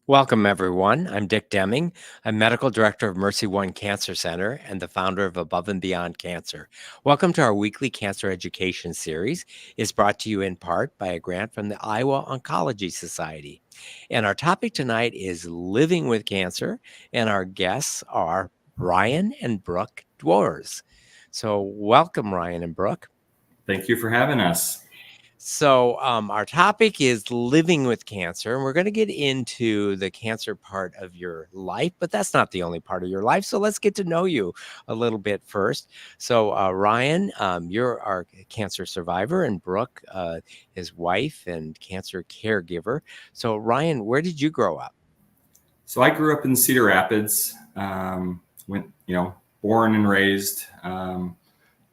Welcome, everyone. I'm Dick Deming. I'm Medical Director of Mercy One Cancer Center and the founder of Above and Beyond Cancer. Welcome to our weekly cancer education series. It's brought to you in part by a grant from the Iowa Oncology Society. And our topic tonight is living with cancer, and our guests are Ryan and Brooke Dwars. So welcome, Ryan and Brooke. Thank you for having us. So, our topic is living with cancer, and we're going to get into the cancer part of your life, but that's not the only part of your life. So, let's get to know you a little bit first. So, Ryan, you're our cancer survivor, and Brooke, his wife and cancer caregiver. So, Ryan, where did you grow up? So I grew up in Cedar Rapids. Born and raised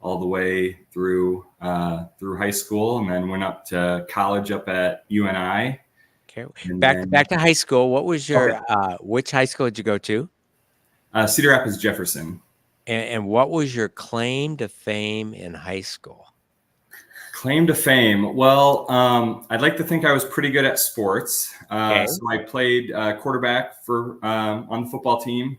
all the way through high school, and then went up to college up at UNI. Okay, back to high school. What was your which high school did you go to? Cedar Rapids Jefferson. And what was your claim to fame in high school? Claim to fame. Well, I'd like to think I was pretty good at sports. Okay. So I played quarterback for on the football team,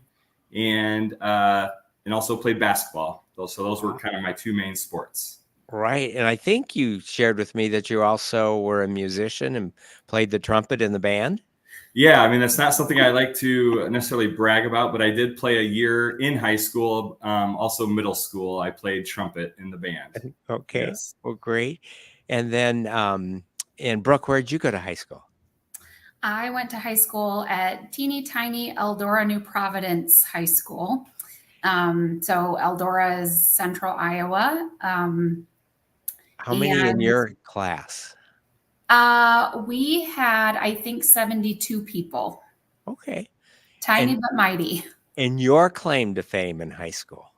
and also played basketball. So those were kind of my two main sports. Right. And I think you shared with me that you also were a musician and played the trumpet in the band. Yeah, I mean, that's not something I like to necessarily brag about, but I did play a year in high school, also middle school. I played trumpet in the band. Okay. Yes. Well, great. And then, and Brooke, where did you go to high school? I went to high school at teeny tiny Eldora, New Providence High School. So Eldora is central Iowa. How many in your class? We had, I think, 72 people. Okay. Tiny but mighty. And your claim to fame in high school?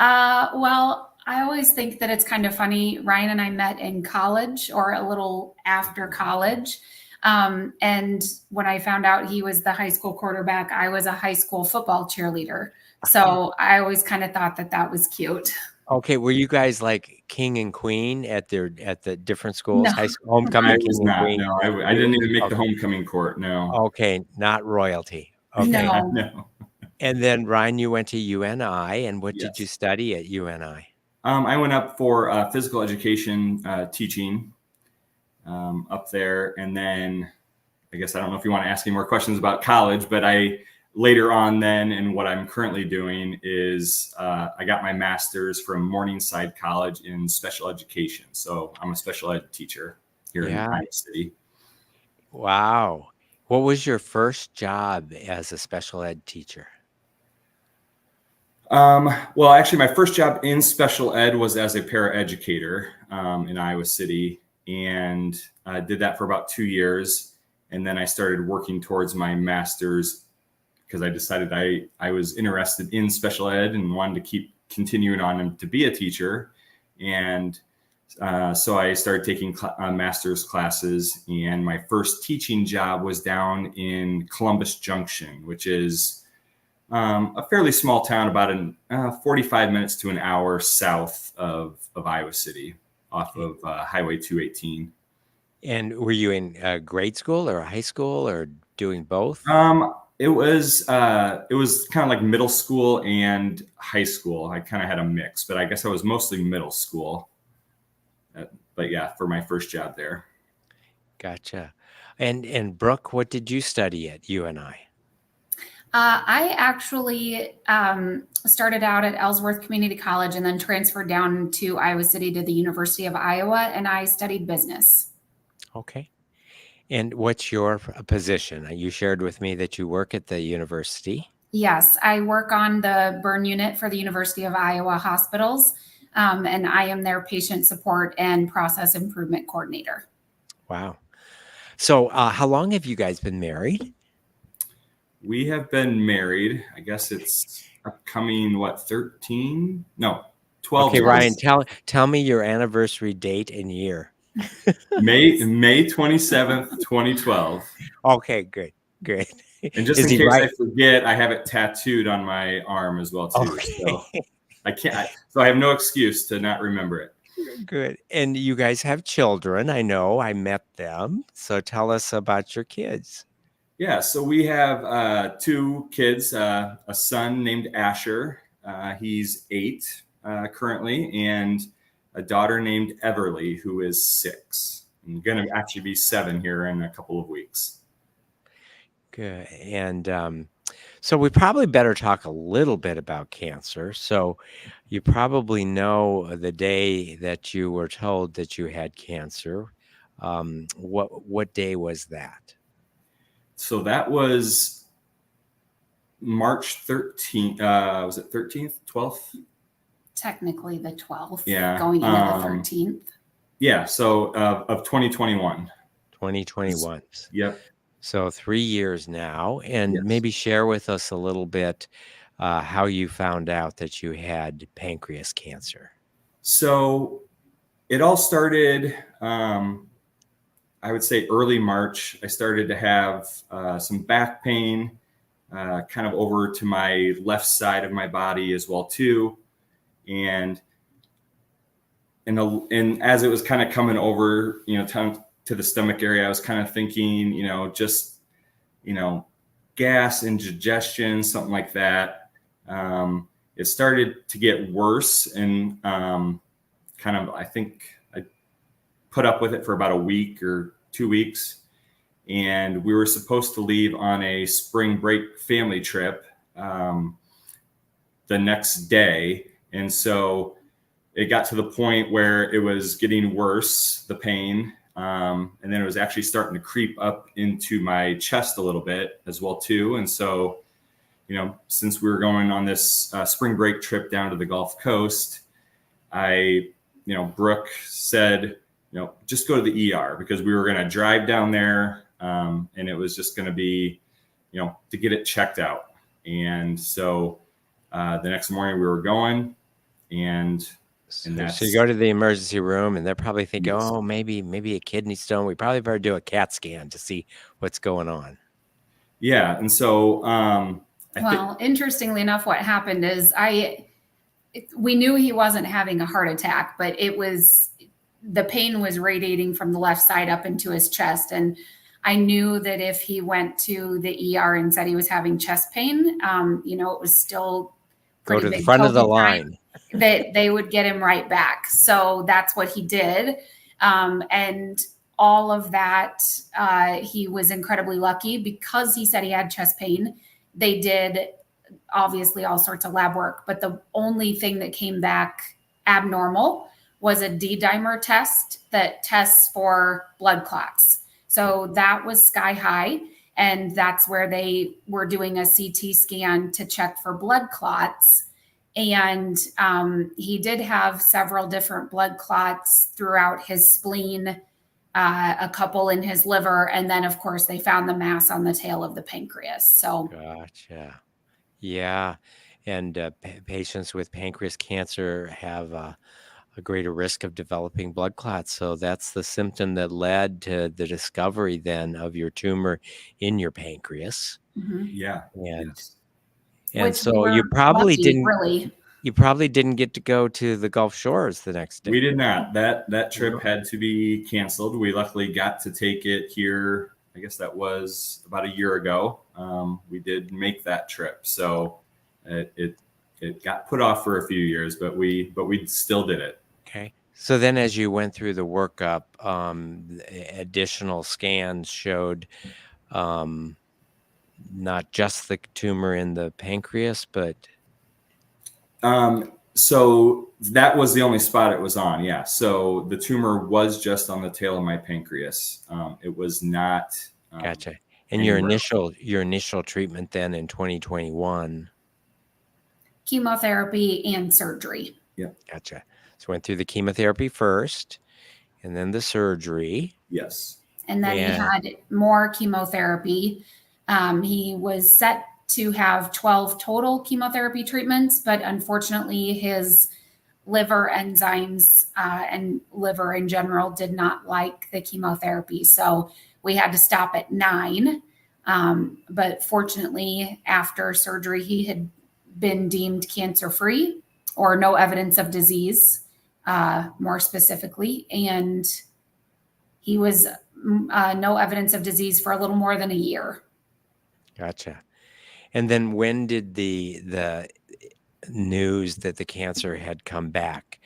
Well, I always think that it's kind of funny. Ryan and I met in college or a little after college. And when I found out he was the high school quarterback, I was a high school football cheerleader. So I always kind of thought that was cute. Okay, were you guys like king and queen at the different schools? No. High school homecoming, king and queen? No, I didn't even make the homecoming court. No. Okay, not royalty. Okay. No. And then Ryan, you went to UNI, and what Yes. did you study at UNI? I went up for physical education teaching up there, and then I guess I don't know if you want to ask any more questions about college, but later on then, and what I'm currently doing is I got my master's from Morningside College in special education. So I'm a special ed teacher here in Iowa City. Wow. What was your first job as a special ed teacher? Well, actually, my first job in special ed was as a paraeducator in Iowa City, and I did that for about 2 years. And then I started working towards my master's because I decided I was interested in special ed and wanted to keep continuing on to be a teacher. And so I started taking master's classes, and my first teaching job was down in Columbus Junction, which is a fairly small town, about 45 minutes to an hour south of Iowa City, off of Highway 218. And were you in grade school or high school or doing both? It was kind of like middle school and high school. I kind of had a mix, but I guess I was mostly middle school. But yeah, for my first job there. Gotcha. And Brooke, what did you study at UNI? I actually started out at Ellsworth Community College and then transferred down to Iowa City to the University of Iowa, and I studied business. Okay. And what's your position? You shared with me that you work at the university. Yes, I work on the burn unit for the University of Iowa hospitals, and I am their patient support and process improvement coordinator. Wow. So how long have you guys been married? We have been married, I guess it's upcoming, 13? No, 12. Okay, Ryan, tell me your anniversary date and year. May 27th, 2012. Okay, good. And just in case I forget, I have it tattooed on my arm as well too. Okay. So so I have no excuse to not remember it. Good. And you guys have children. I know. I met them. So tell us about your kids. Yeah, so we have 2 kids, a son named Asher. He's 8 currently, and a daughter named Everly, who is 6. And going to actually be 7 here in a couple of weeks. Good. And so we probably better talk a little bit about cancer. So you probably know the day that you were told that you had cancer. What day was that? So that was March 13th. Was it 13th, 12th? Technically the 12th, Yeah. going into the 13th. Yeah. So of 2021. 2021. Yep. So 3 years now, and Yes. maybe share with us a little bit how you found out that you had pancreas cancer. So it all started, I would say early March. I started to have some back pain, kind of over to my left side of my body as well too, and as it was kind of coming over, to the stomach area, I was kind of thinking, just gas, indigestion, something like that. It started to get worse, and kind of, I think I put up with it for about a week or 2 weeks. And we were supposed to leave on a spring break family trip the next day. And so it got to the point where it was getting worse, the pain. And then it was actually starting to creep up into my chest a little bit as well too. And so, since we were going on this spring break trip down to the Gulf Coast, Brooke said, just go to the ER, because we were going to drive down there. And it was just going to be, to get it checked out. And so the next morning we were going, and So you go to the emergency room, and they're probably thinking, Yes. oh, maybe a kidney stone. We probably better do a CAT scan to see what's going on. Yeah. And so, interestingly enough, what happened is we knew he wasn't having a heart attack, but the pain was radiating from the left side up into his chest. And I knew that if he went to the ER and said he was having chest pain, it was still go to the front of the line, that they would get him right back. So that's what he did. And all of that, he was incredibly lucky because he said he had chest pain. They did obviously all sorts of lab work, but the only thing that came back abnormal was a D-dimer test that tests for blood clots. So that was sky high. And that's where they were doing a CT scan to check for blood clots. And he did have several different blood clots throughout his spleen, a couple in his liver. And then, of course, they found the mass on the tail of the pancreas. So, gotcha. Yeah. And patients with pancreas cancer have a greater risk of developing blood clots. So that's the symptom that led to the discovery then of your tumor in your pancreas. Yeah. And yes. and so you probably didn't get to go to the Gulf Shores the next day. We did not. That trip had to be canceled. We luckily got to take it here. I guess that was about a year ago. We did make that trip. So it got put off for a few years, but we still did it. Okay. So then as you went through the workup, additional scans showed not just the tumor in the pancreas, but so that was the only spot it was on. Yeah. So the tumor was just on the tail of my pancreas. It was not. Gotcha. And your initial treatment then in 2021? Chemotherapy and surgery. Yeah. Gotcha. So went through the chemotherapy first, and then the surgery. Yes. And then he had more chemotherapy. He was set to have 12 total chemotherapy treatments, but unfortunately his liver enzymes and liver in general did not like the chemotherapy. So we had to stop at 9. But fortunately, after surgery, he had been deemed cancer-free, or no evidence of disease, more specifically. And he was no evidence of disease for a little more than a year. Gotcha. And then when did the news that the cancer had come back?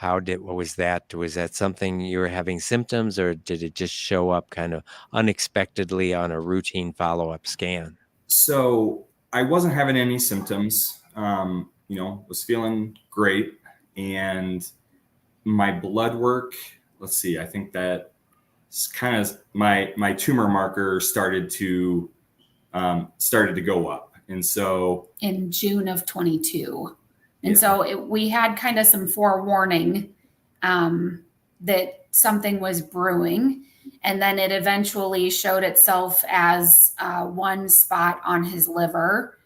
What was that? Was that something you were having symptoms, or did it just show up kind of unexpectedly on a routine follow-up scan? So I wasn't having any symptoms, was feeling great. And my blood work, let's see, I think that kind of my tumor marker started to go up. And so in June of 22. And Yeah. so we had kind of some forewarning that something was brewing. And then it eventually showed itself as one spot on his liver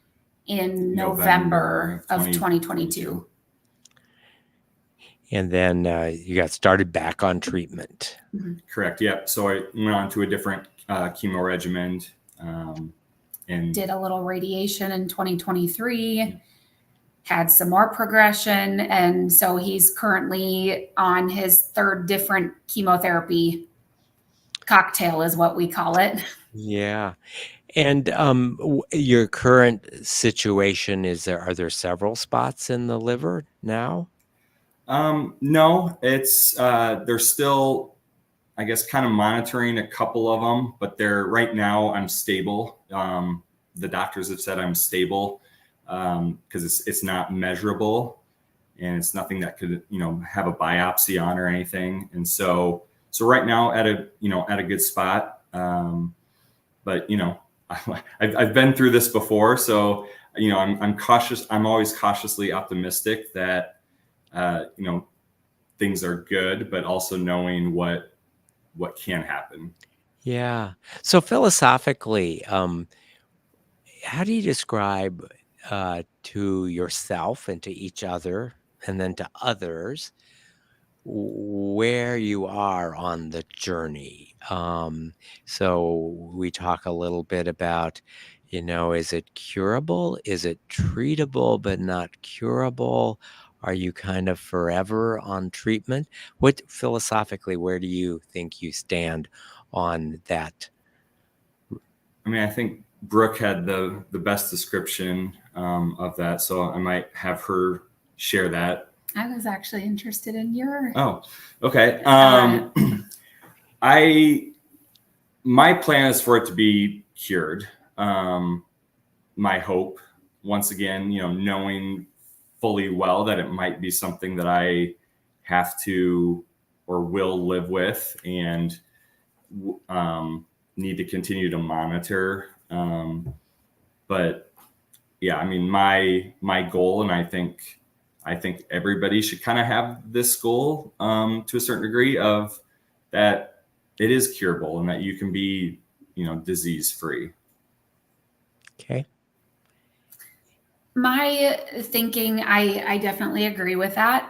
in November of 2022. And then you got started back on treatment. Correct. Yep. So I went on to a different chemo regimen. And did a little radiation in 2023, had some more progression. And so he's currently on his third different chemotherapy cocktail is what we call it. Yeah. And your current situation, are there several spots in the liver now? No, it's they're still, I guess, kind of monitoring a couple of them, but right now I'm stable. The doctors have said I'm stable because it's not measurable and it's nothing that could, have a biopsy on or anything. And so right now at a good spot. But I've been through this before, so I'm cautious. I'm always cautiously optimistic that things are good, but also knowing what can happen. Yeah. So philosophically, how do you describe to yourself and to each other and then to others where you are on the journey? So we talk a little bit about, is it curable? Is it treatable but not curable? Are you kind of forever on treatment? Philosophically, where do you think you stand on that? I mean, I think Brooke had the best description of that, so I might have her share that. I was actually interested in your. Oh, okay. My plan is for it to be cured. My hope, once again, knowing fully well that it might be something that I have to or will live with and need to continue to monitor. But yeah, I mean, my goal, and I think everybody should kind of have this goal to a certain degree of that it is curable and that you can be, disease free. Okay. My thinking, I definitely agree with that.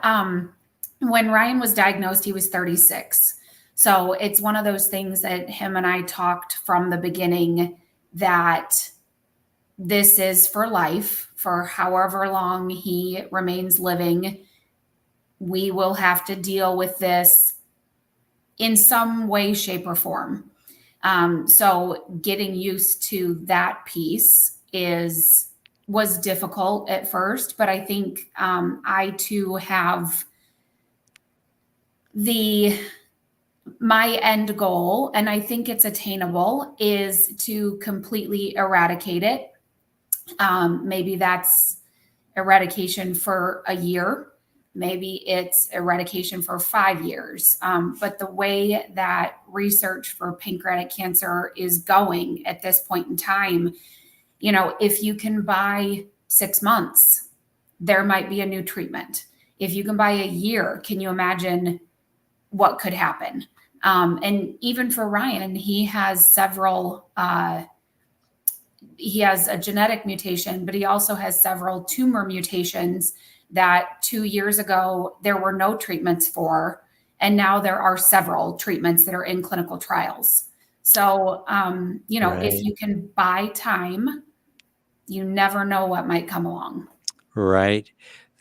When Ryan was diagnosed, he was 36. So it's one of those things that him and I talked from the beginning that this is for life, for however long he remains living. We will have to deal with this in some way, shape, or form. So getting used to that piece was difficult at first, but I think I too have my end goal, and I think it's attainable, is to completely eradicate it. Maybe that's eradication for a year. Maybe it's eradication for 5 years. But the way that research for pancreatic cancer is going at this point in time, if you can buy 6 months, there might be a new treatment. If you can buy a year, can you imagine what could happen? And even for Ryan, he has he has a genetic mutation, but he also has several tumor mutations that 2 years ago, there were no treatments for. And now there are several treatments that are in clinical trials. So, Right. If you can buy time, you never know what might come along. Right.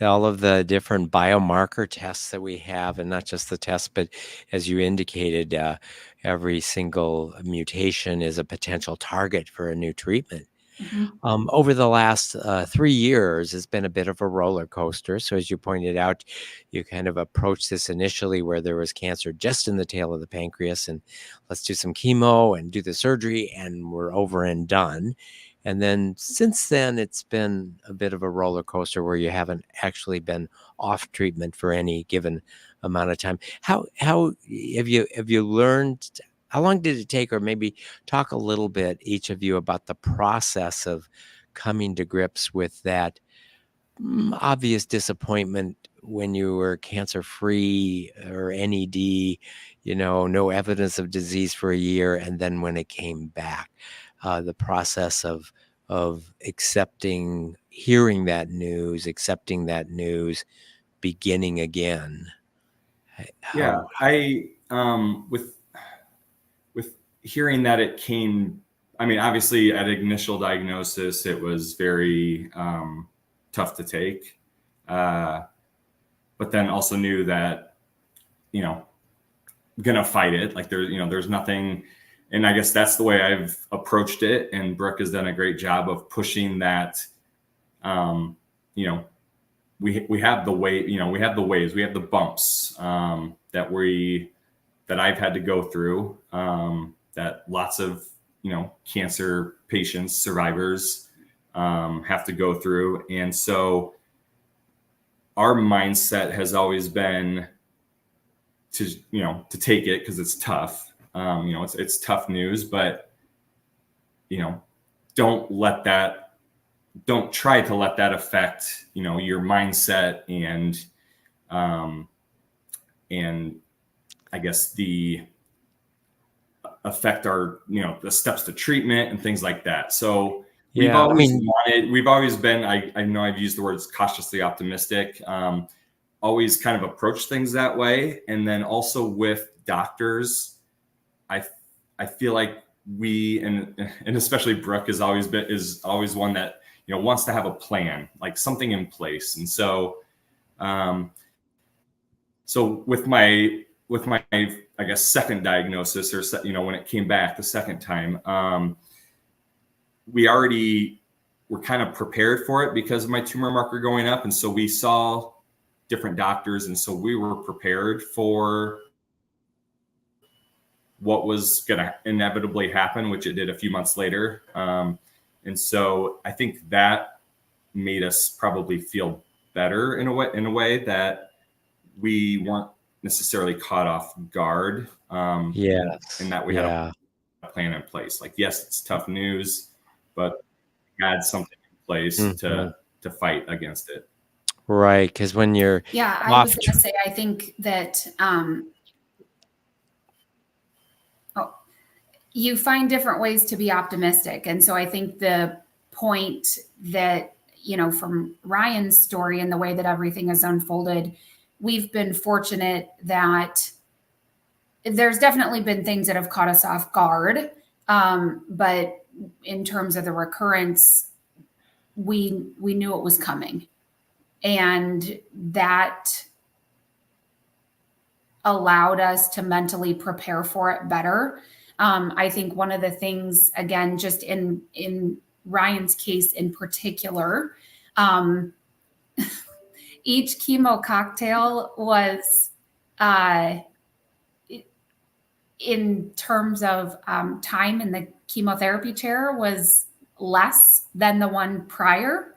All of the different biomarker tests that we have, and not just the tests, but as you indicated, every single mutation is a potential target for a new treatment. Mhm. Over the last 3 years, it's been a bit of a roller coaster. So, as you pointed out, you kind of approached this initially where there was cancer just in the tail of the pancreas, and let's do some chemo and do the surgery, and we're over and done. And then since then, it's been a bit of a roller coaster where you haven't actually been off treatment for any given amount of time. How have you learned? How long did it take, or maybe talk a little bit, each of you, about the process of coming to grips with that obvious disappointment when you were cancer free or NED, no evidence of disease for a year, and then when it came back, the process of hearing that news, accepting that news, beginning again. Yeah, How? I with hearing that it came. I mean, obviously, at initial diagnosis, it was very tough to take, but then also knew that you know gonna fight it. Like there's nothing, and I guess that's the way I've approached it. And Brooke has done a great job of pushing that. You know, we have the way, we have the waves, we have the bumps that I've had to go through. That lots of cancer patients, survivors have to go through, and so our mindset has always been to take it because it's tough. It's tough news, but don't let that don't try to let that affect your mindset and I guess the affect our the steps to treatment and things like that. So Yeah, I mean, we've always been, I know I've used the words cautiously optimistic, always kind of approach things that way. And then also with doctors, I feel like we, and especially Brooke is always one that wants to have a plan, like something in place. And so with my I guess second diagnosis, or when it came back the second time, we already were kind of prepared for it because of my tumor marker going up, and so we saw different doctors, and so we were prepared for what was going to inevitably happen, which it did a few months later. And so I think that made us probably feel better in a way that we weren't necessarily caught off guard. yes, And that we had yeah. a plan in place. Like, yes, it's tough news, but we had something in place Mhm. to fight against it. Right, because when you're Yeah, I was off, going to say, I think that you find different ways to be optimistic. And so I think the point that, from Ryan's story and the way that everything has unfolded, we've been fortunate that there's definitely been things that have caught us off guard. But in terms of the recurrence, we knew it was coming. And that allowed us to mentally prepare for it better. I think one of the things, again, just in Ryan's case in particular, each chemo cocktail was, in terms of time in the chemotherapy chair, was less than the one prior.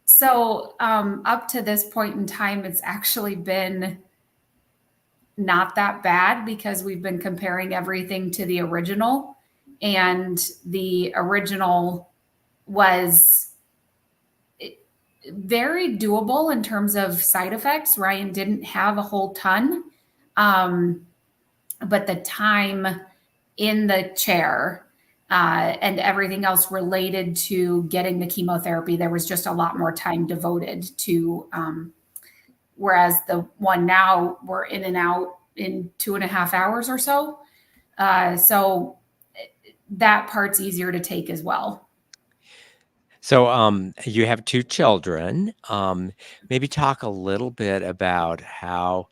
So up to this point in time, it's actually been not that bad because we've been comparing everything to the original, and the original was very doable in terms of side effects. Ryan didn't have a whole ton, but the time in the chair and everything else related to getting the chemotherapy, there was just a lot more time devoted to. Whereas the one now, we're in and out in 2.5 hours or so. So that part's easier to take as well. so you have 2 children. Maybe talk a little bit about how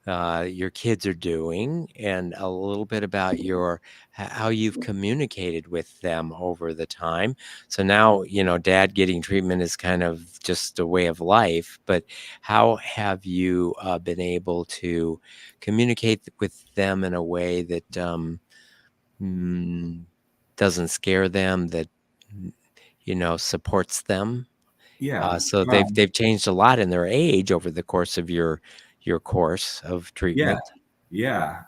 your kids are doing, and a little bit about how you've communicated with them over the time. So now, dad getting treatment is kind of just a way of life, but how have you been able to communicate with them in a way that mm, doesn't scare them, that supports them? Yeah. So they've changed a lot in their age over the course of your course of Yeah. treatment. Yeah.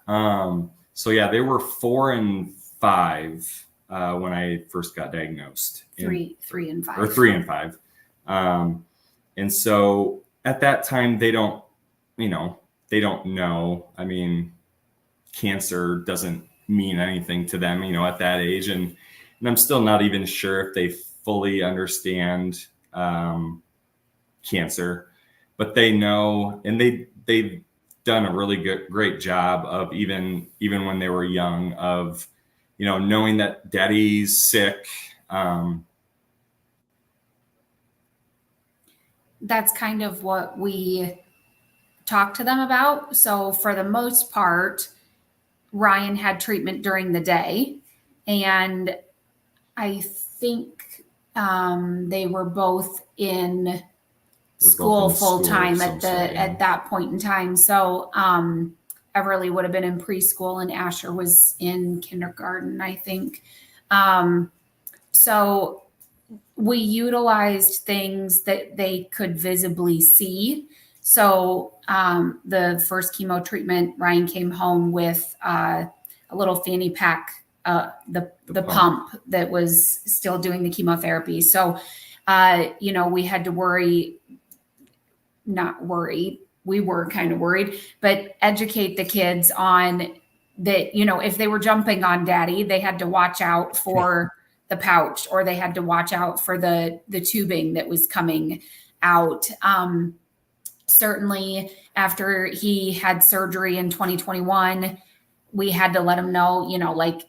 So yeah, they were 4 and 5 when I first got diagnosed. Three and five. Or 3 and 5. And so at that time, they don't know. I mean, cancer doesn't mean anything to them, at that age. And I'm still not even sure if they fully understand cancer, but they know, and they've done a really great job of even when they were young, of knowing that daddy's sick. That's kind of what we talk to them about. So for the most part, Ryan had treatment during the day, and I think they were both in school full time at that point in time. So Everly would have been in preschool, and Asher was in kindergarten, I think. So we utilized things that they could visibly see. So the first chemo treatment, Ryan came home with a little fanny pack, the pump that was still doing the chemotherapy. So, we had to we were kind of worried, but educate the kids on that, if they were jumping on daddy, they had to watch out for the pouch, or they had to watch out for the tubing that was coming out. Certainly after he had surgery in 2021, we had to let him know, like,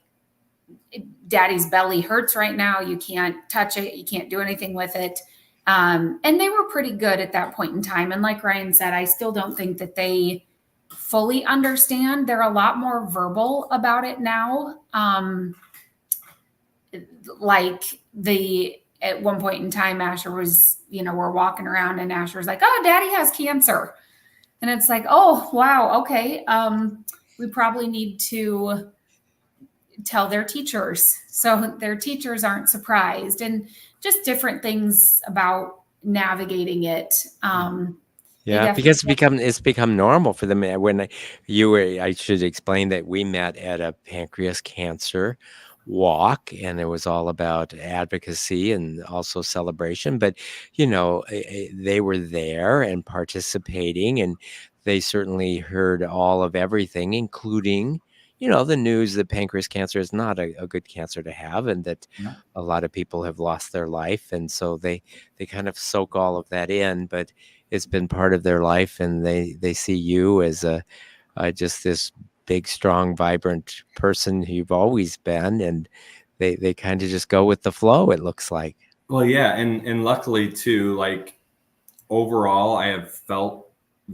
daddy's belly hurts right now. You can't touch it. You can't do anything with it. And they were pretty good at that point in time. And like Ryan said, I still don't think that they fully understand. They're a lot more verbal about it now. At one point in time, Asher was, we're walking around and Asher was like, "Oh, daddy has cancer." And it's like, "Oh, wow. Okay. We probably need to tell their teachers, so their teachers aren't surprised," and just different things about navigating it. Yeah, because it's become normal for them. I should explain that we met at a pancreas cancer walk, and it was all about advocacy and also celebration. But they were there and participating, and they certainly heard all of everything, including the news that pancreas cancer is not a good cancer to have, and that a lot of people have lost their life, and so they kind of soak all of that in. But it's been part of their life, and they see you as just this big, strong, vibrant person who you've always been, and they kind of just go with the flow, it looks like. Well, yeah, and luckily too, like, overall, I have felt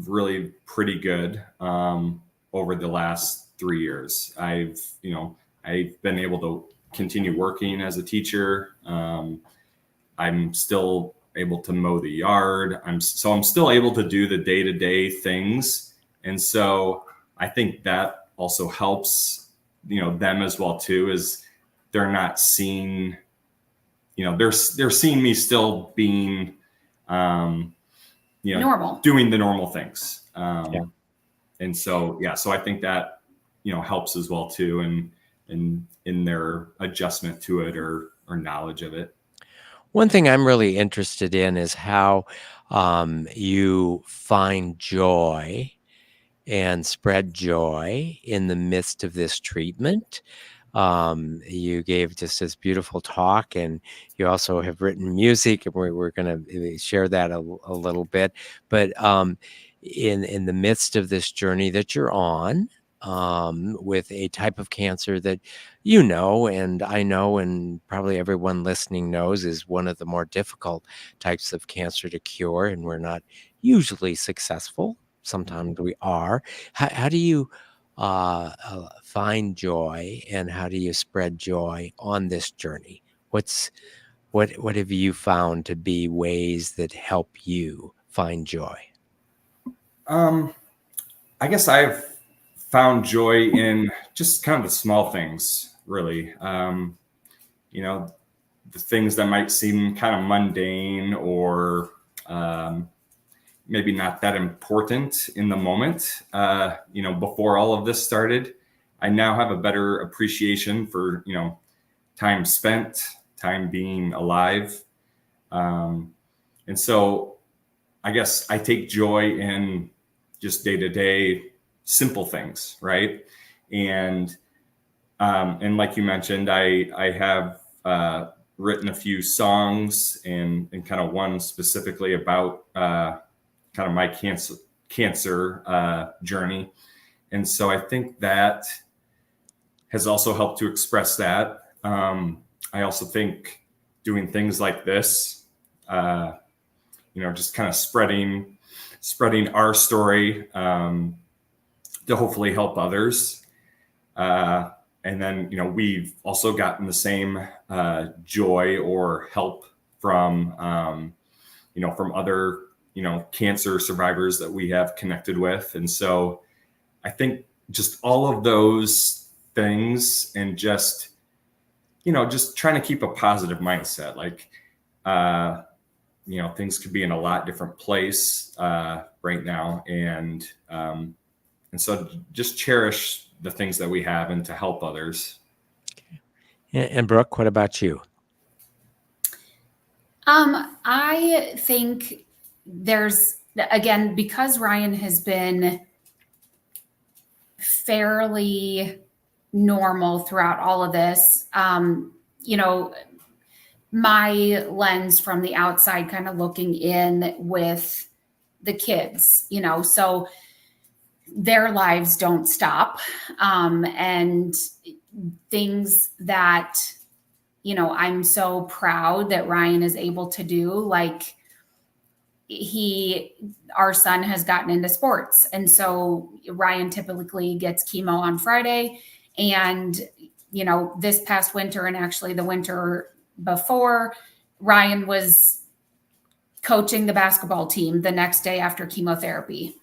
really pretty good over the last 3 years. I've been able to continue working as a teacher. I'm still able to mow the yard. I'm still able to do the day-to-day things. And so I think that also helps, them as well too, is they're not seeing, they're seeing me still being, normal, doing the normal things. And so I think that, helps as well too, and in their adjustment to it, or knowledge of it. One thing I'm really interested in is how you find joy and spread joy in the midst of this treatment. You gave just this beautiful talk, and you also have written music, and we're going to share that a little bit. But in the midst of this journey that you're on, with a type of cancer that and I know, and probably everyone listening knows, is one of the more difficult types of cancer to cure, and we're not usually successful. sometimes we are. How do you find joy, and how do you spread joy on this journey? What have you found to be ways that help you find joy? I guess I've found joy in just kind of the small things, really. The things that might seem kind of mundane or maybe not that important in the moment. Before all of this started, I now have a better appreciation for, time spent, time being alive. And so I guess I take joy in just day-to-day simple things, right? And like you mentioned, I have written a few songs and kind of one specifically about kind of my cancer journey. And so I think that has also helped to express that. I also think doing things like this, just kind of spreading our story to hopefully help others. And then, we've also gotten the same joy or help from other, cancer survivors that we have connected with. And so I think just all of those things and just trying to keep a positive mindset, like, things could be in a lot different place right now. And so just cherish the things that we have and to help others. And Brooke, what about you? I think there's, again, because Ryan has been fairly normal throughout all of this, my lens from the outside kind of looking in with the kids, so their lives don't stop. And things that, I'm so proud that Ryan is able to do, like our son has gotten into sports. And so Ryan typically gets chemo on Friday. And, this past winter, and actually the winter before, Ryan was coaching the basketball team the next day after chemotherapy.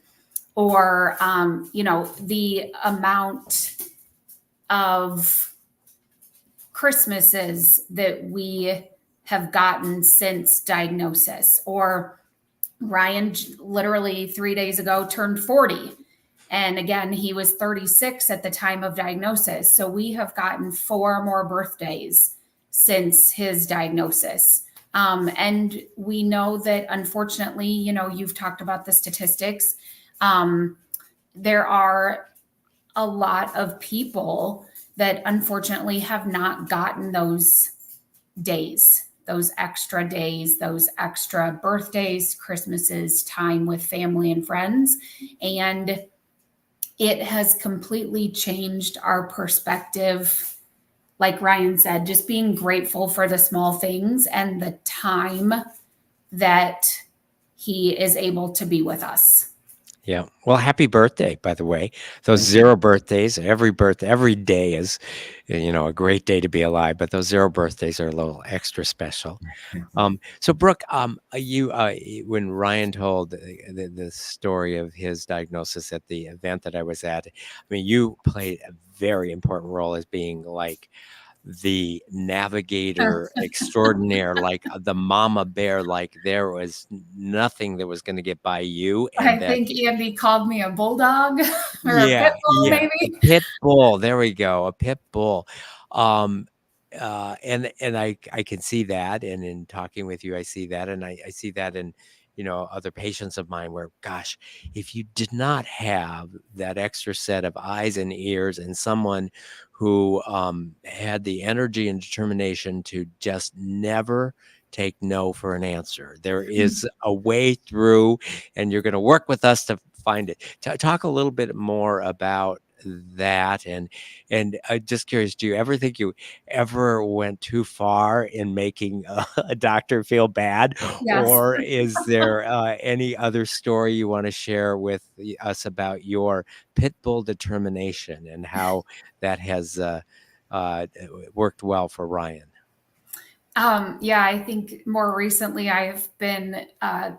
Or, the amount of Christmases that we have gotten since diagnosis. Or Ryan literally 3 days ago turned 40. And again, he was 36 at the time of diagnosis. So we have gotten 4 more birthdays since his diagnosis. And we know that, unfortunately, you've talked about the statistics. There are a lot of people that unfortunately have not gotten those days, those extra birthdays, Christmases, time with family and friends. And it has completely changed our perspective. Like Ryan said, just being grateful for the small things and the time that he is able to be with us. Yeah. Well, happy birthday, by the way. Those 0 birthdays, every day is, a great day to be alive, but those 0 birthdays are a little extra special. So Brooke, you, when Ryan told the story of his diagnosis at the event that I was at, I mean, you played a very important role as being like the navigator extraordinaire, like the mama bear, like there was nothing that was going to get by you. And I think Andy called me a bulldog or a pit bull, maybe. A pit bull. There we go. A pit bull. And I can see that. And in talking with you, I see that. And I see that in, other patients of mine where, gosh, if you did not have that extra set of eyes and ears and someone who had the energy and determination to just never take no for an answer. There is a way through, and you're going to work with us to find it. Talk a little bit more about that. And just curious, do you ever think you ever went too far in making a doctor feel bad, Yes. or is there any other story you want to share with us about your pit bull determination and how that has uh, worked well for Ryan? Yeah, I think more recently I've been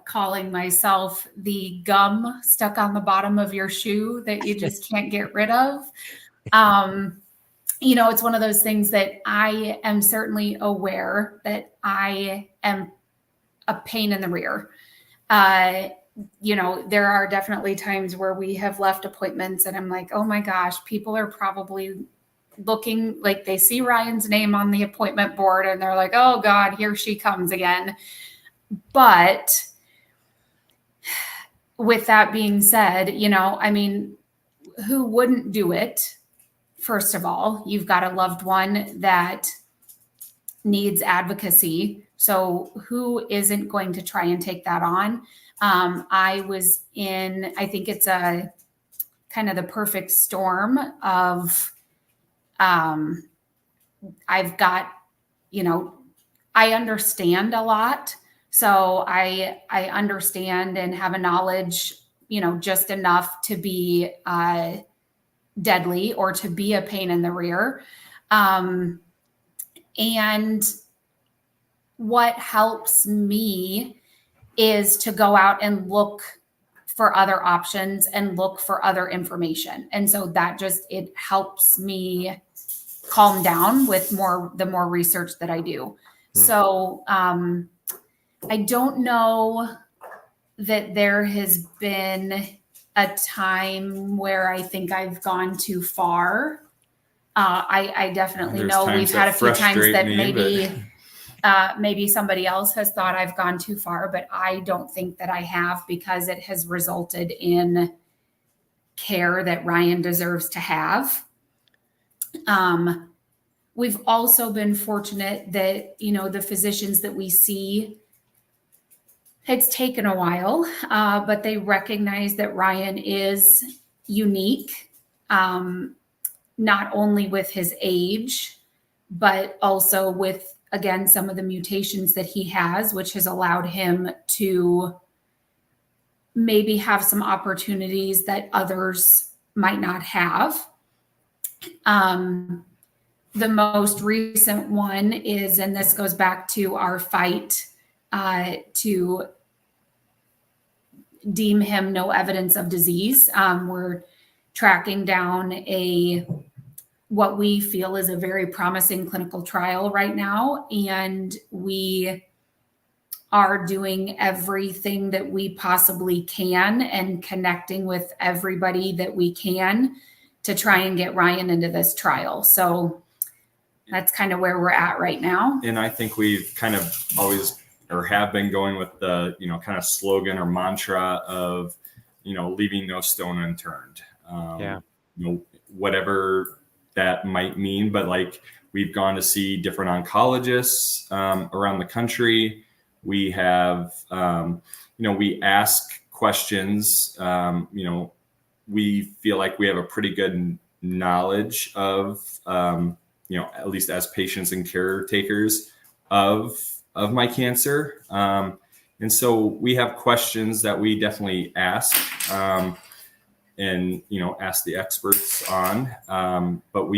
calling myself the gum stuck on the bottom of your shoe that you just can't get rid of. Um, it's one of those things that I am certainly aware that I am a pain in the rear. Uh, there are definitely times where we have left appointments and I'm like, oh my gosh, people are probably looking like they see Ryan's name on the appointment board and they're like, oh God, here she comes again. But with that being said, who wouldn't do it? First of all, you've got a loved one that needs advocacy. So who isn't going to try and take that on? I think it's a kind of the perfect storm of, I've got, I understand a lot. So I understand and have a knowledge, just enough to be deadly or to be a pain in the rear. And what helps me is to go out and look for other options and look for other information. And so it helps me calm down with the more research that I do. So I don't know that there has been a time where I think I've gone too far. I definitely know we've had a few times that maybe somebody else has thought I've gone too far, but I don't think that I have, because it has resulted in care that Ryan deserves to have. We've also been fortunate that, the physicians that we see, it's taken a while, but they recognize that Ryan is unique, not only with his age, but also with, again, some of the mutations that he has, which has allowed him to maybe have some opportunities that others might not have. The most recent one is, and this goes back to our fight to deem him no evidence of disease. We're tracking down what we feel is a very promising clinical trial right now. And we are doing everything that we possibly can and connecting with everybody that we can to try and get Ryan into this trial. So that's kind of where we're at right now. And I think we've kind of always, or have been, going with the, kind of slogan or mantra of, leaving no stone unturned. Whatever that might mean, but like, we've gone to see different oncologists around the country. We have, we ask questions. We feel like we have a pretty good knowledge of, at least as patients and caretakers of my cancer. And so we have questions that we definitely ask, and, ask the experts on. But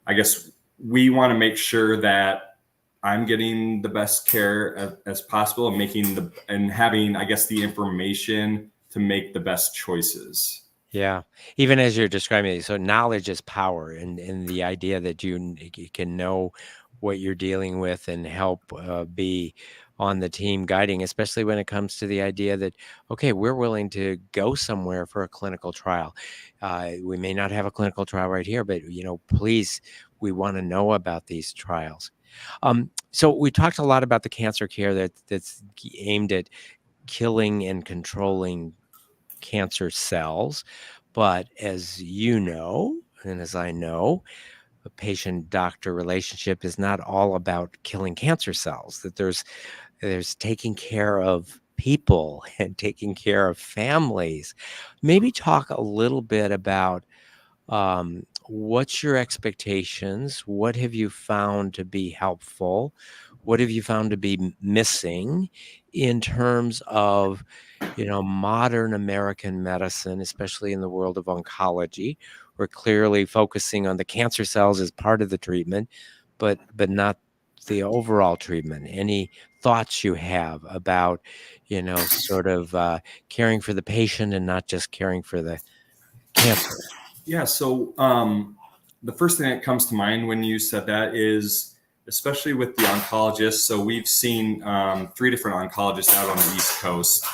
I guess we want to make sure that I'm getting the best care as possible and having, I guess, the information to make the best choices. Yeah. Even as you're describing it, so knowledge is power, and the idea that you can know what you're dealing with and help be on the team guiding, especially when it comes to the idea that, okay, we're willing to go somewhere for a clinical trial. We may not have a clinical trial right here, but, please, we want to know about these trials. So we talked a lot about the cancer care that's aimed at killing and controlling cancer cells. But as you know, and as I know, a patient-doctor relationship is not all about killing cancer cells, that there's taking care of people and taking care of families. Maybe talk a little bit about What's your expectations? What have you found to be helpful? What have you found to be missing in terms of, modern American medicine, especially in the world of oncology? We're clearly focusing on the cancer cells as part of the treatment, but not the overall treatment. Any thoughts you have about, sort of caring for the patient and not just caring for the cancer? Yeah. So the first thing that comes to mind when you said that is, especially with the oncologists. So we've seen 3 different oncologists out on the East Coast.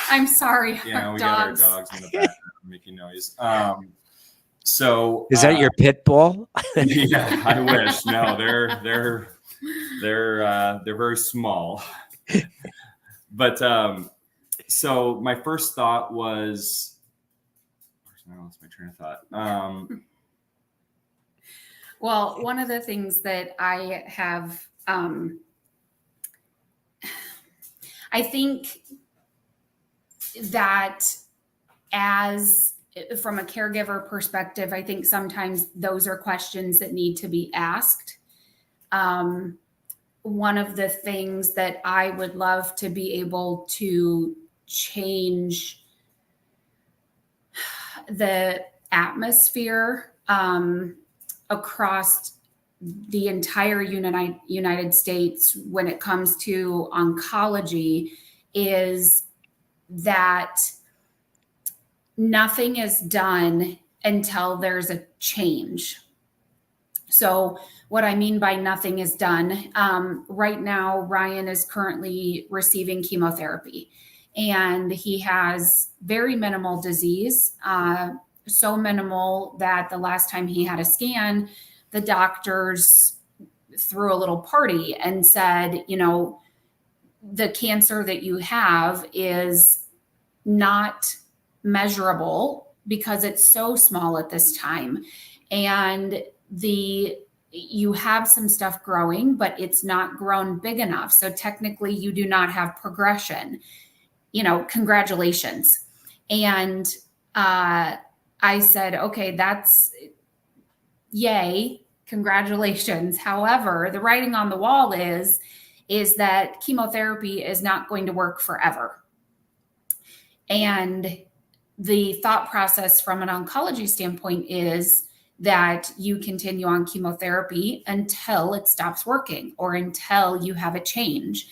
I'm sorry. Yeah, we got our dogs in the background making noise. So Is that your pit bull? Yeah, I wish. No, they're very small. But so my first thought was, I lost my train of thought. Well, one of the things that I have, I think that from a caregiver perspective, I think sometimes those are questions that need to be asked. One of the things that I would love to be able to change the atmosphere across the entire United States when it comes to oncology is that nothing is done until there's a change. So what I mean by nothing is done, right now, Ryan is currently receiving chemotherapy and he has very minimal disease, so minimal that the last time he had a scan, the doctors threw a little party and said, the cancer that you have is not measurable because it's so small at this time. And you have some stuff growing, but it's not grown big enough. So technically you do not have progression, congratulations. And I said, okay, that's yay, congratulations. However, the writing on the wall is that chemotherapy is not going to work forever. And the thought process from an oncology standpoint is that you continue on chemotherapy until it stops working or until you have a change.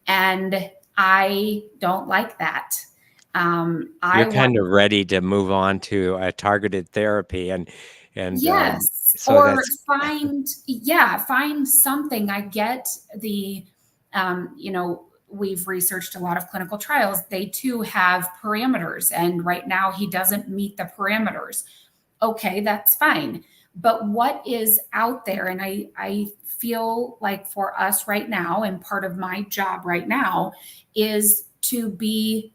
And I don't like that. You're kind of ready to move on to a targeted therapy and yes, so or that's find something. I get the, we've researched a lot of clinical trials. They too have parameters. And right now he doesn't meet the parameters. Okay, that's fine. But what is out there? And I feel like for us right now, and part of my job right now is to be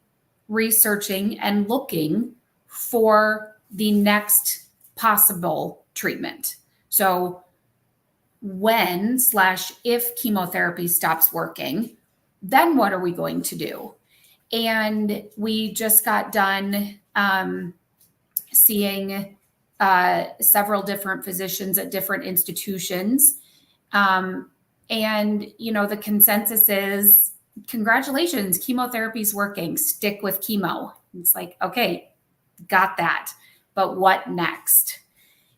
researching and looking for the next possible treatment. So if chemotherapy stops working, then what are we going to do? And we just got done seeing several different physicians at different institutions. And, the consensus is, congratulations, chemotherapy's working, stick with chemo. It's like, okay, got that. But what next?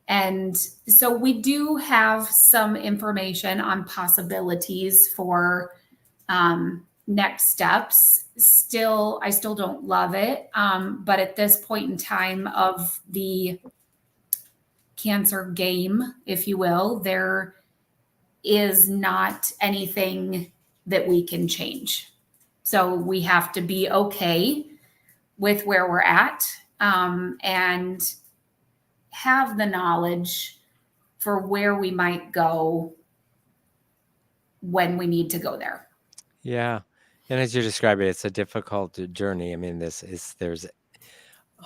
And so we do have some information on possibilities for next steps. I still don't love it. But at this point in time of the cancer game, if you will, there is not anything that we can change. So we have to be okay with where we're at, and have the knowledge for where we might go when we need to go there. Yeah. And as you describe it, it's a difficult journey. I mean, there's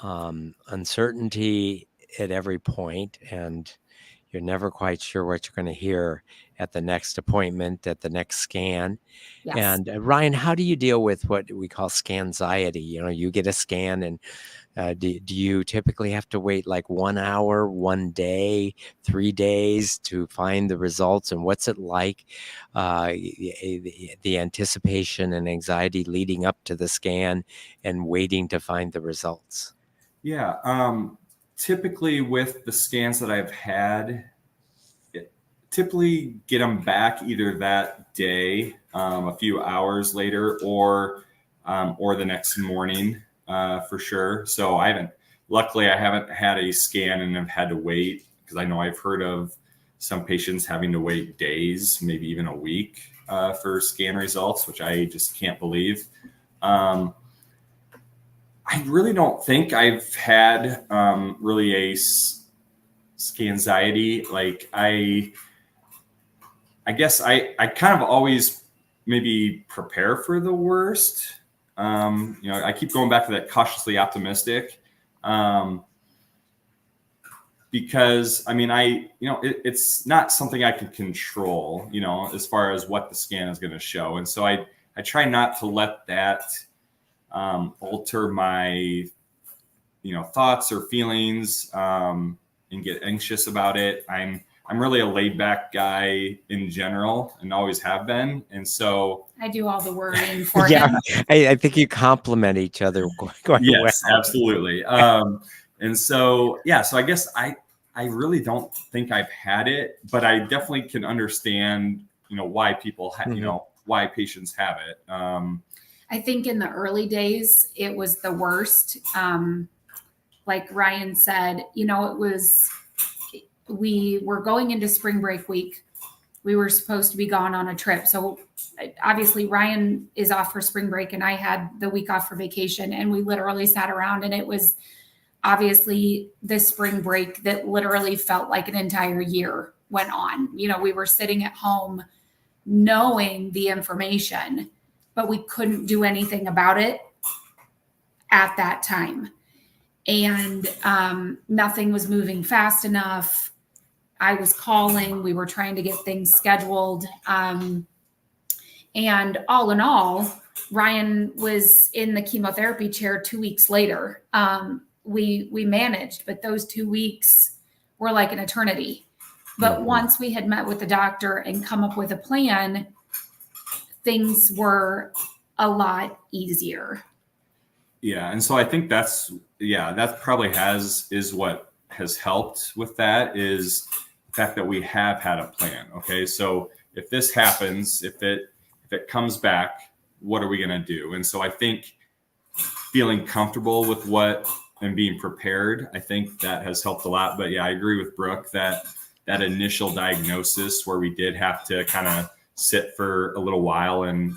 uncertainty at every point, and you're never quite sure what you're going to hear at the next appointment, at the next scan. Yes. And Ryan, how do you deal with what we call scanxiety? You get a scan, and do you typically have to wait like 1 hour, 1 day, 3 days to find the results? And what's it like, the anticipation and anxiety leading up to the scan and waiting to find the results? Yeah. Typically with the scans that I've had, typically get them back either that day, a few hours later, or the next morning, for sure. So luckily I haven't had a scan and have had to wait, because I know I've heard of some patients having to wait days, maybe even a week, for scan results, which I just can't believe. I really don't think I've had really a scanxiety. Like I guess I kind of always maybe prepare for the worst. I keep going back to that cautiously optimistic, because I mean, it's not something I can control, as far as what the scan is going to show. And so I try not to let that alter my, thoughts or feelings, and get anxious about it. I'm really a laid back guy in general, and always have been. And so I do all the worrying for Yeah, him. I think you complement each other quite yes, well. absolutely. And so, so I guess I really don't think I've had it, but I definitely can understand, why people, why patients have it. I think in the early days, it was the worst. Like Ryan said, we were going into spring break week. We were supposed to be gone on a trip. So obviously Ryan is off for spring break and I had the week off for vacation, and we literally sat around, and it was obviously this spring break that literally felt like an entire year went on. We were sitting at home knowing the information, but we couldn't do anything about it at that time. And nothing was moving fast enough. I was calling, we were trying to get things scheduled. And all in all, Ryan was in the chemotherapy chair 2 weeks later. We managed, but those 2 weeks were like an eternity. But once we had met with the doctor and come up with a plan, things were a lot easier. Yeah. And so I think that probably is what has helped with that, is the fact that we have had a plan. Okay. So if this happens, if it comes back, what are we going to do? And so I think feeling comfortable with and being prepared, I think that has helped a lot. But yeah, I agree with Brooke that initial diagnosis, where we did have to kind of sit for a little while and,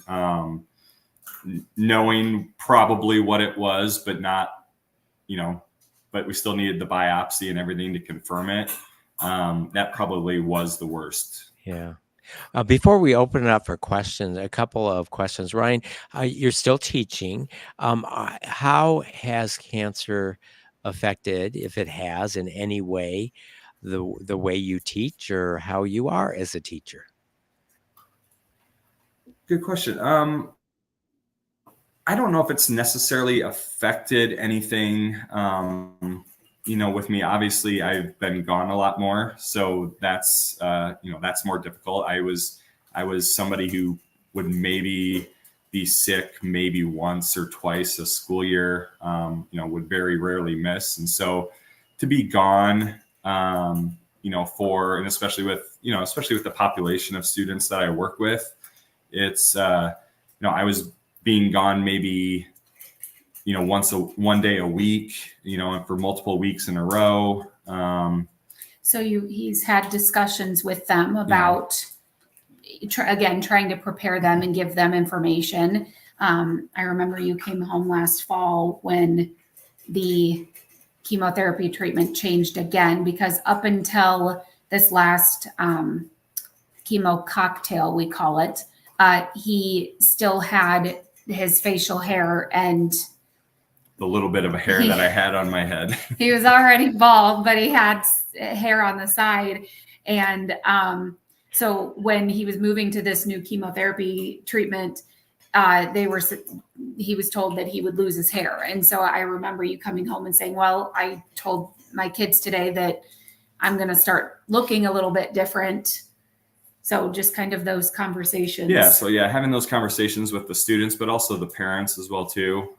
knowing probably what it was, but not, but we still needed the biopsy and everything to confirm it. That probably was the worst. Yeah. Before we open it up for questions, a couple of questions. Ryan, you're still teaching. How has cancer affected, if it has in any way, the way you teach or how you are as a teacher? Good question. I don't know if it's necessarily affected anything, with me. Obviously, I've been gone a lot more, so that's more difficult. I was somebody who would maybe be sick maybe once or twice a school year, would very rarely miss. And so to be gone, and especially with the population of students that I work with, it's, I was being gone maybe, one day a week, and for multiple weeks in a row. So he's had discussions with them about, again, trying to prepare them and give them information. I remember you came home last fall when the chemotherapy treatment changed again, because up until this last chemo cocktail, we call it, he still had his facial hair and the little bit of a hair that I had on my head. He was already bald, but he had hair on the side. And so when he was moving to this new chemotherapy treatment, he was told that he would lose his hair. And so I remember you coming home and saying, well, I told my kids today that I'm going to start looking a little bit different. So just kind of those conversations. Yeah. So yeah, having those conversations with the students, but also the parents as well too.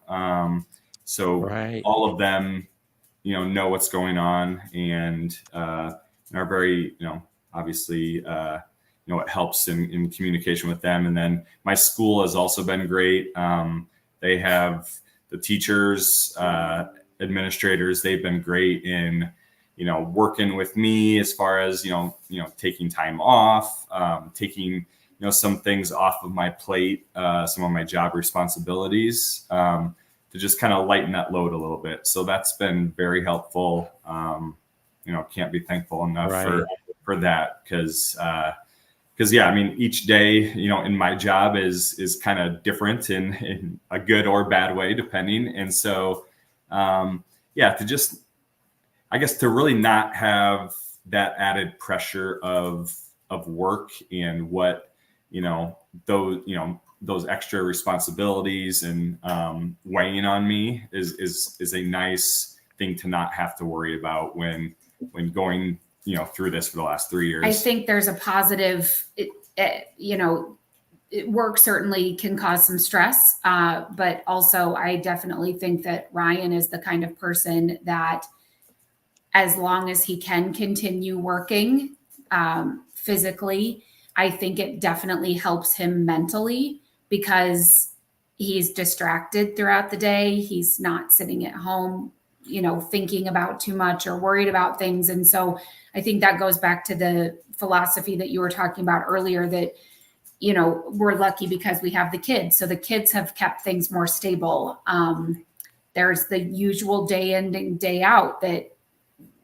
So Right. all of them, know what's going on and are very, obviously, it helps in communication with them. And then my school has also been great. They have the teachers, administrators, they've been great in, working with me as far as, taking time off, taking, some things off of my plate, some of my job responsibilities, to just kind of lighten that load a little bit. So that's been very helpful. Can't be thankful enough for that because yeah, I mean, each day, in my job is kind of different in a good or bad way, depending. And so, to just, I guess, to really not have that added pressure of work and what, those extra responsibilities and weighing on me is a nice thing to not have to worry about when going through this for the last 3 years. I think there's a positive, work certainly can cause some stress, but also I definitely think that Ryan is the kind of person that as long as he can continue working physically, I think it definitely helps him mentally because he's distracted throughout the day. He's not sitting at home, thinking about too much or worried about things. And so I think that goes back to the philosophy that you were talking about earlier that, we're lucky because we have the kids. So the kids have kept things more stable. There's the usual day in and day out that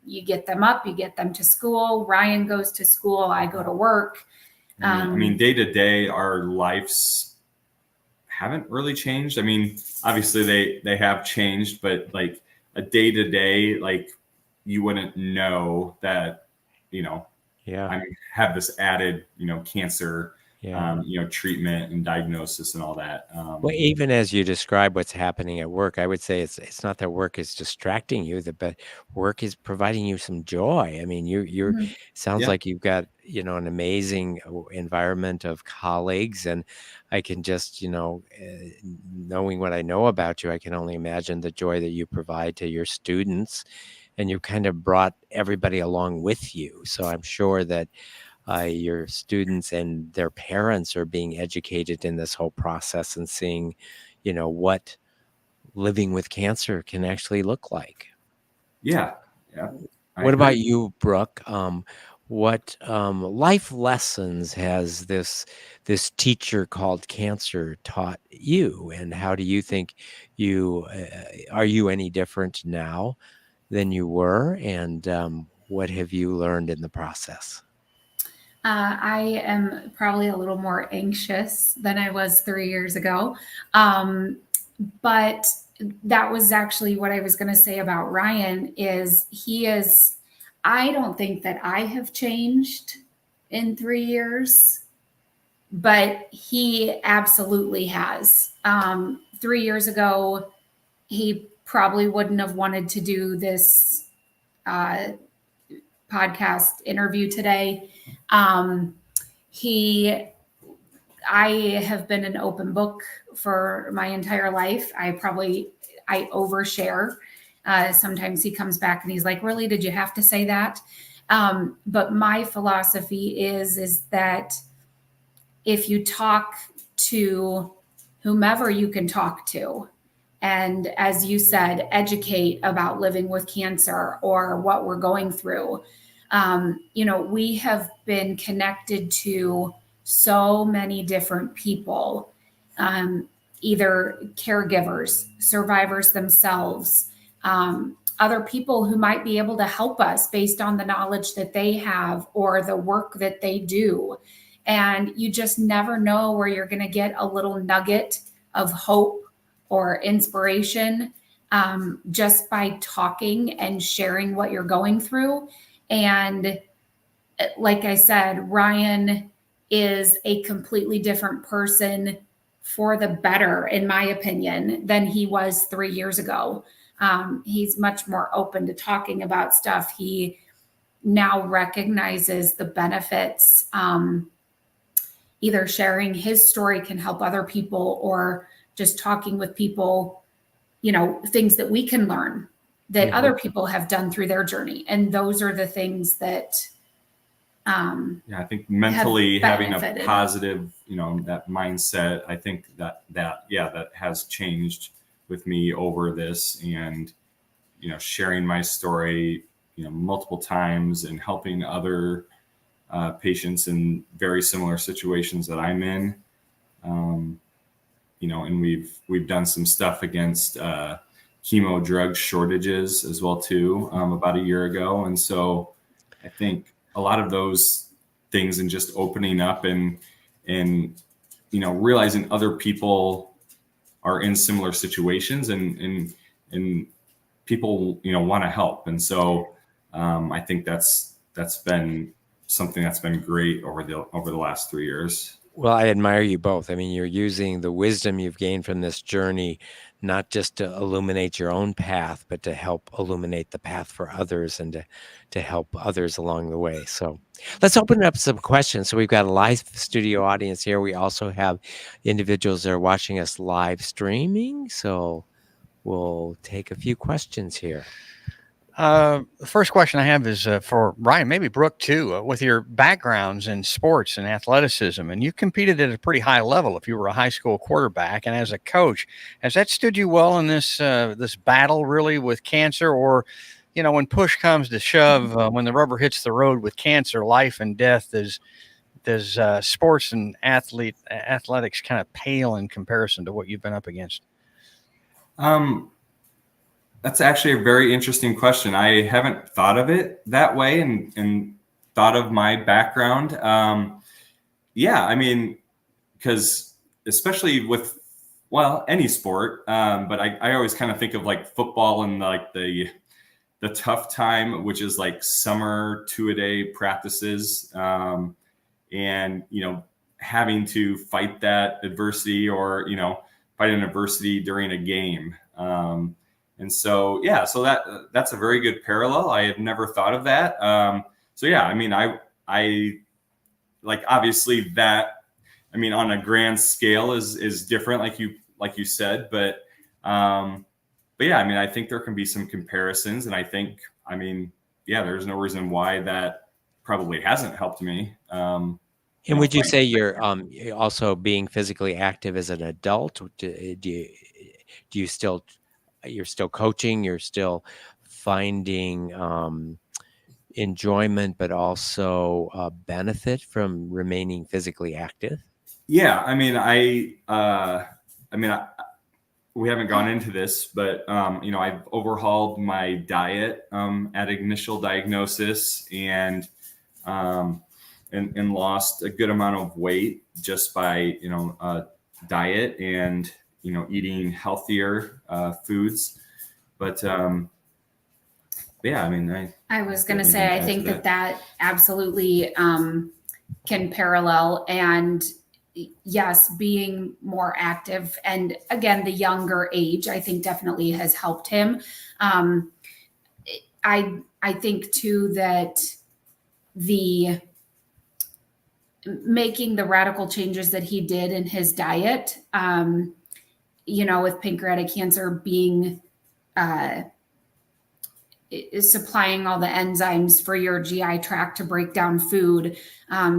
you get them up, you get them to school. Ryan goes to school. I go to work. I mean, day to day, our lives haven't really changed. I mean, obviously they have changed, but like a day to day, like you wouldn't know that, I have this added, cancer, treatment and diagnosis and all that. Well, even as you describe what's happening at work, I would say it's not that work is distracting you, but work is providing you some joy. I mean, you're sounds like you've got, an amazing environment of colleagues, and I can just, knowing what I know about you, I can only imagine the joy that you provide to your students, and you kind of brought everybody along with you. So I'm sure that your students and their parents are being educated in this whole process and seeing, what living with cancer can actually look like. Yeah. What about you, Brooke? What life lessons has this teacher called cancer taught you, and how do you think are you any different now than you were, and what have you learned in the process? I am probably a little more anxious than I was 3 years ago. But that was actually what I was going to say about Ryan I don't think that I have changed in 3 years, but he absolutely has. 3 years ago, he probably wouldn't have wanted to do this podcast interview today. I have been an open book for my entire life. I overshare. Sometimes he comes back and he's like, really, did you have to say that? But my philosophy is that if you talk to whomever you can talk to, and as you said, educate about living with cancer or what we're going through, we have been connected to so many different people, either caregivers, survivors themselves, other people who might be able to help us based on the knowledge that they have or the work that they do. And you just never know where you're going to get a little nugget of hope or inspiration. just by talking and sharing what you're going through. And like I said, Ryan is a completely different person for the better, in my opinion, than he was 3 years ago. He's much more open to talking about stuff. He now recognizes the benefits. Either sharing his story can help other people, or just talking with people, things that we can learn that other people have done through their journey. And those are the things that, I think mentally having a positive, that mindset, I think that has changed with me over this, and, sharing my story, multiple times, and helping other patients in very similar situations that I'm in. And we've done some stuff against chemo drug shortages as well too, about a year ago. And so I think a lot of those things, and just opening up and realizing other people are in similar situations, and people want to help. And so I think that's been something that's been great over the last 3 years. Well, I admire you both. I mean, you're using the wisdom you've gained from this journey, not just to illuminate your own path, but to help illuminate the path for others, and to help others along the way. So let's open up some questions. So we've got a live studio audience here. We also have individuals that are watching us live streaming. So we'll take a few questions here. The first question I have is for Ryan, maybe Brooke too, with your backgrounds in sports and athleticism, and you competed at a pretty high level if you were a high school quarterback, and as a coach, has that stood you well in this battle really with cancer? Or, when push comes to shove, when the rubber hits the road with cancer, life and death, does sports and athletics kind of pale in comparison to what you've been up against? That's actually a very interesting question. I haven't thought of it that way, and thought of my background. I mean, because especially with, any sport, but I always kind of think of like football and like the tough time, which is like summer 2-a-day practices, and having to fight that adversity, or fight an adversity during a game. And so, so that's a very good parallel. I had never thought of that. I mean, I like, obviously that, I mean, on a grand scale is different, like you said, but I mean, I think there can be some comparisons, and I think, I mean, there's no reason why that probably hasn't helped me. And would you say you're also being physically active as an adult? You're still coaching, you're still finding enjoyment, but also benefit from remaining physically active? Yeah, I mean, we haven't gone into this, but I've overhauled my diet at initial diagnosis, and lost a good amount of weight just by diet and eating healthier foods. But I mean, I was going to say, I think that absolutely can parallel. And yes, being more active, and again, the younger age, I think definitely has helped him. I think too that making the radical changes that he did in his diet, with pancreatic cancer being is supplying all the enzymes for your GI tract to break down food.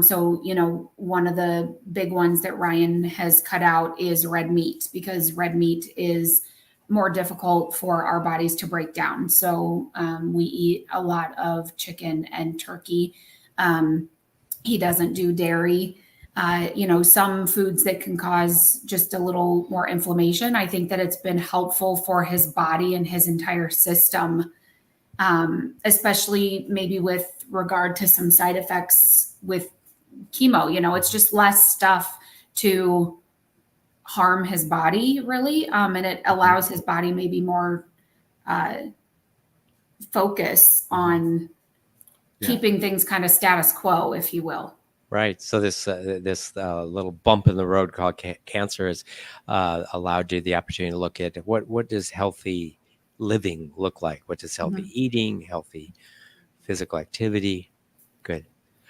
So, one of the big ones that Ryan has cut out is red meat, because red meat is more difficult for our bodies to break down. So we eat a lot of chicken and turkey. He doesn't do dairy. Some foods that can cause just a little more inflammation. I think that it's been helpful for his body and his entire system, especially maybe with regard to some side effects with chemo. It's just less stuff to harm his body, really. And it allows his body maybe more focus on keeping things kind of status quo, if you will. Right. So this little bump in the road called cancer has allowed you the opportunity to look at what does healthy living look like? What does healthy eating, healthy physical activity? Good.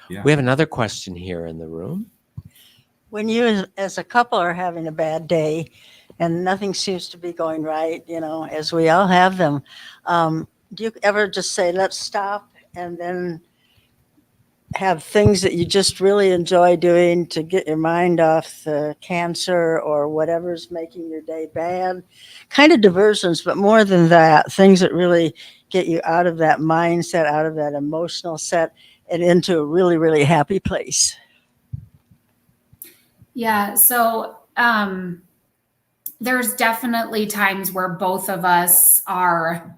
Yeah. We have another question here in the room. When you as a couple are having a bad day and nothing seems to be going right, as we all have them, do you ever just say, let's stop, and then have things that you just really enjoy doing to get your mind off the cancer or whatever's making your day bad? Kind of diversions, but more than that, things that really get you out of that mindset, out of that emotional set, and into a really, really happy place. Yeah. So there's definitely times where both of us are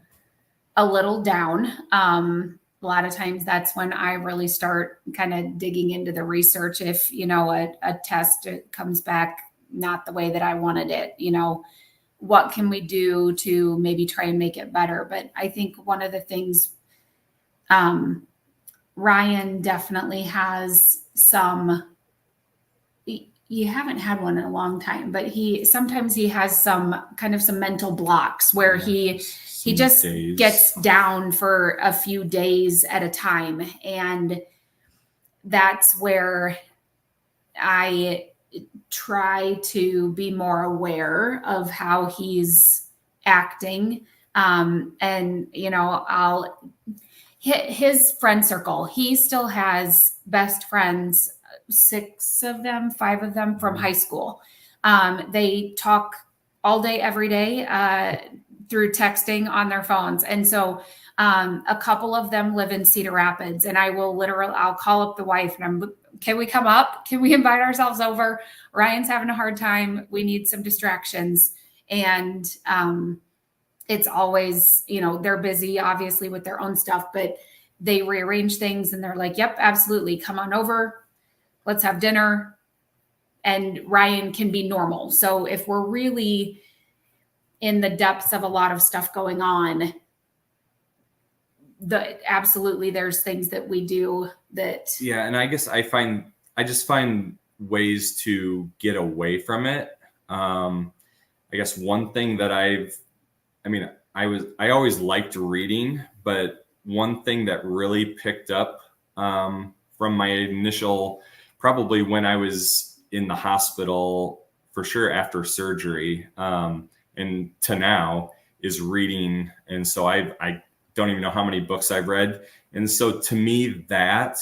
a little down. A lot of times that's when I really start kind of digging into the research. If, a test comes back not the way that I wanted it, what can we do to maybe try and make it better? But I think one of the things, Ryan definitely has some, you haven't had one in a long time, but sometimes he has some mental blocks where he just gets down for a few days at a time. And that's where I try to be more aware of how he's acting. And, his friend circle, he still has best friends, 5 of them from high school. They talk all day, every day, through texting on their phones. And so a couple of them live in Cedar Rapids, and I'll call up the wife and can we come up? Can we invite ourselves over? Ryan's having a hard time. We need some distractions. And it's always, they're busy obviously with their own stuff, but they rearrange things and they're like, yep, absolutely. Come on over. Let's have dinner. And Ryan can be normal. So if we're really in the depths of a lot of stuff going on, absolutely there's things that we do that. Yeah. And I guess I just find ways to get away from it. I guess one thing that I always liked reading, but one thing that really picked up from my initial, probably when I was in the hospital, for sure after surgery, and to now, is reading. And so I don't even know how many books I've read. And so to me, that,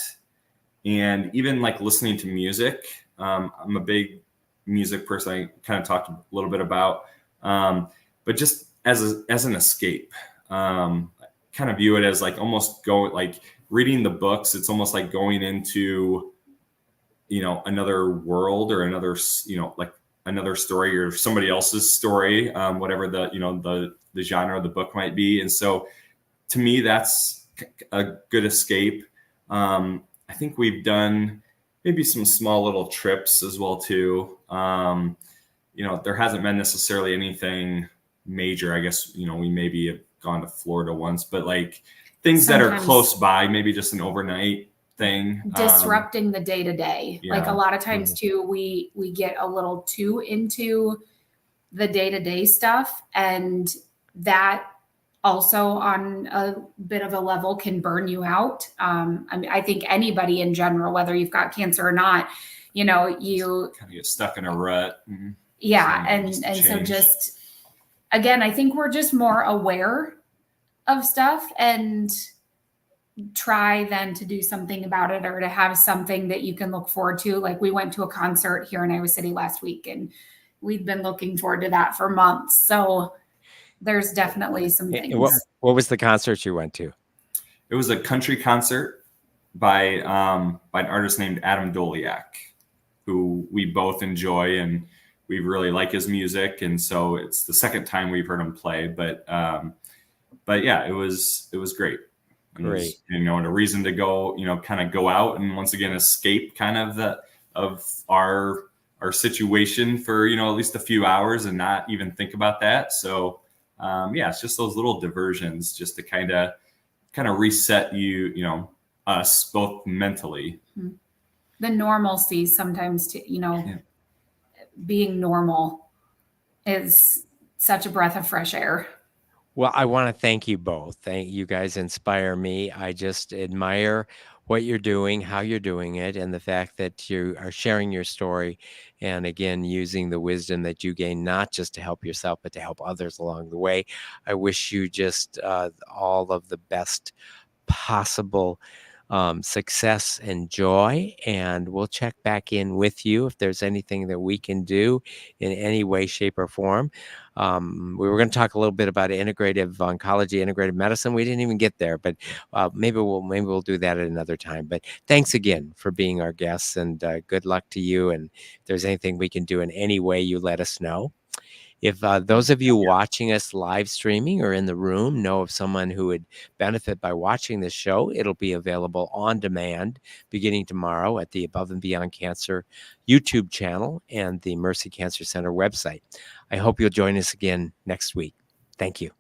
and even like listening to music, I'm a big music person. I kind of talked a little bit about, but just as an escape, kind of view it as like almost reading the books. It's almost like going into, another world or another, like another story or somebody else's story, whatever the genre of the book might be. And so to me, that's a good escape. I think we've done maybe some small little trips as well too. There hasn't been necessarily anything major. I guess, we maybe have gone to Florida once, but like things that are close by, maybe just an overnight thing. Disrupting the day-to-day. Yeah. Like a lot of times too, we get a little too into the day-to-day stuff, and that also on a bit of a level can burn you out. I think anybody in general, whether you've got cancer or not, you kind of get stuck in a rut. Yeah. And so just, again, I think we're just more aware of stuff and try then to do something about it, or to have something that you can look forward to. Like we went to a concert here in Iowa City last week, and we've been looking forward to that for months. So there's definitely some things. What was the concert you went to? It was a country concert by an artist named Adam Doliak, who we both enjoy and we really like his music. And so it's the second time we've heard him play, but yeah, it was great. And great. And a reason to go, kind of go out and once again escape kind of our situation for, at least a few hours and not even think about that. So Yeah, it's just those little diversions just to kind of reset us both mentally. The normalcy sometimes, Yeah. being normal is such a breath of fresh air. Well, I want to thank you both. Thank you guys inspire me. I just admire what you're doing, how you're doing it, and the fact that you are sharing your story and again using the wisdom that you gain not just to help yourself but to help others along the way. I wish you just all of the best possible success and joy, and we'll check back in with you if there's anything that we can do in any way, shape, or form. We were going to talk a little bit about integrative oncology, integrative medicine. We didn't even get there, but maybe we'll do that at another time. But thanks again for being our guests, and good luck to you. And if there's anything we can do in any way, you let us know. If those of you watching us live streaming or in the room know of someone who would benefit by watching this show, it'll be available on demand beginning tomorrow at the Above and Beyond Cancer YouTube channel and the Mercy Cancer Center website. I hope you'll join us again next week. Thank you.